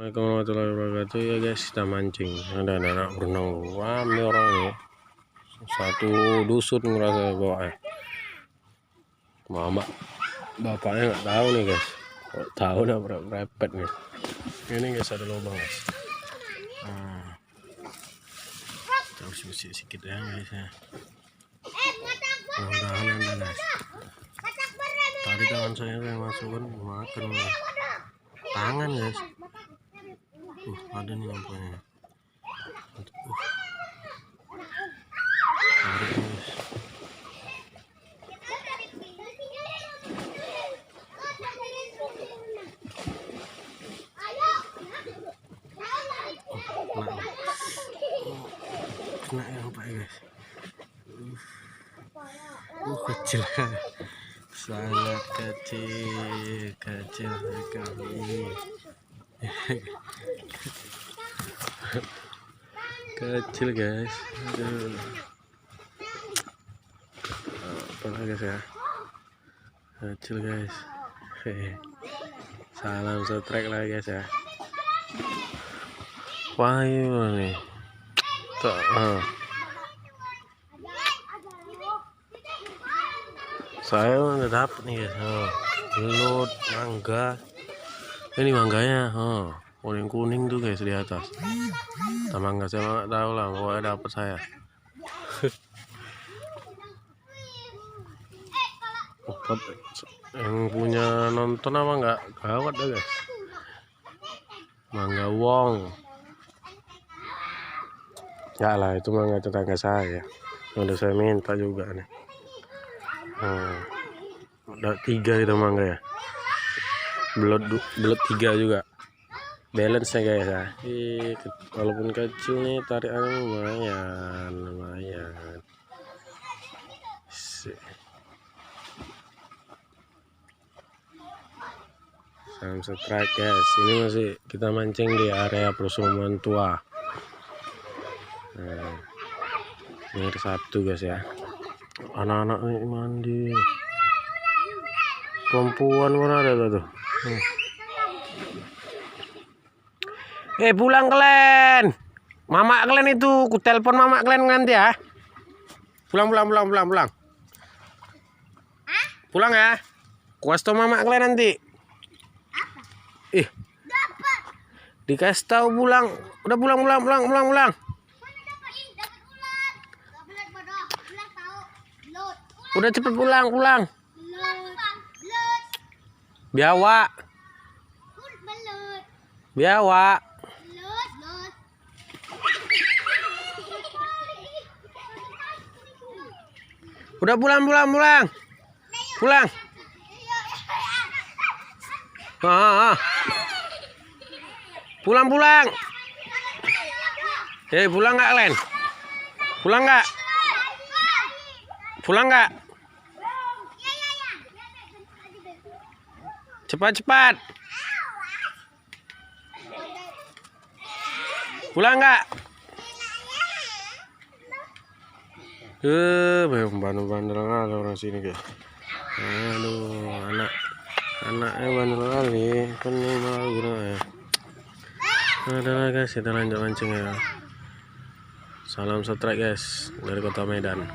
Assalamualaikum warahmatullahi wabarakatuh. Ya guys, kita mancing. Ada anak berenang. Rame orang ini. Satu dusun ngerasa bawa ya. Mama, bapaknya nggak tahu nih guys. Kok tahu udah berepet nih. Ini guys ada lubang guys. Kita harus bersih sedikit ya guys ya. Mudah-mudahan ada guys. Tadi tangan saya masukkan makan tangan guys. Ada nih nampaknya. Tarik guys. Kena ya apa ya guys. Kecil, sangat kecil sekali. Kecil guys. Aduh. Apa lagi guys ya? Kecil guys. Salam Strek lagi guys ya. Wah ini nih. Saya udah dapet nih guys. Belut, mangga. Ini mangganya. Kuning tuh guys di atas. Mangga saya nggak tahu lah, pokoknya dapet saya. Yang punya nonton apa nggak gawat deh guys. Mangga wong. Ya lah, itu mangga tetangga saya. Udah saya minta juga nih. Udah 3 itu mangga ya. Belut 3 juga. Balance ya guys ya. Walaupun kecil nih tarikannya lumayan. Salam Strek guys. Ini masih kita mancing di area perumahan tua. Ini hari Sabtu guys ya. Anak-anak nih mandi. Perempuan mana ada tuh? Pulang kalian. Mama kalian itu, ku telepon mama kalian nanti ya. Pulang. Pulang ya. Kuas tau mama kalian nanti. Dikasih tahu pulang. Udah pulang. Udah cepet pulang. Biawak. Udah pulang. Pulang. Pulang nggak kalian? Pulang nggak? Cepat. Pulang nggak? Bandel ada orang sini guys. Aduh, anaknya bandel kali. Kan ini malah guna ya. Adalah guys, kita lanjut mancing ya. Salam Strek guys dari kota Medan.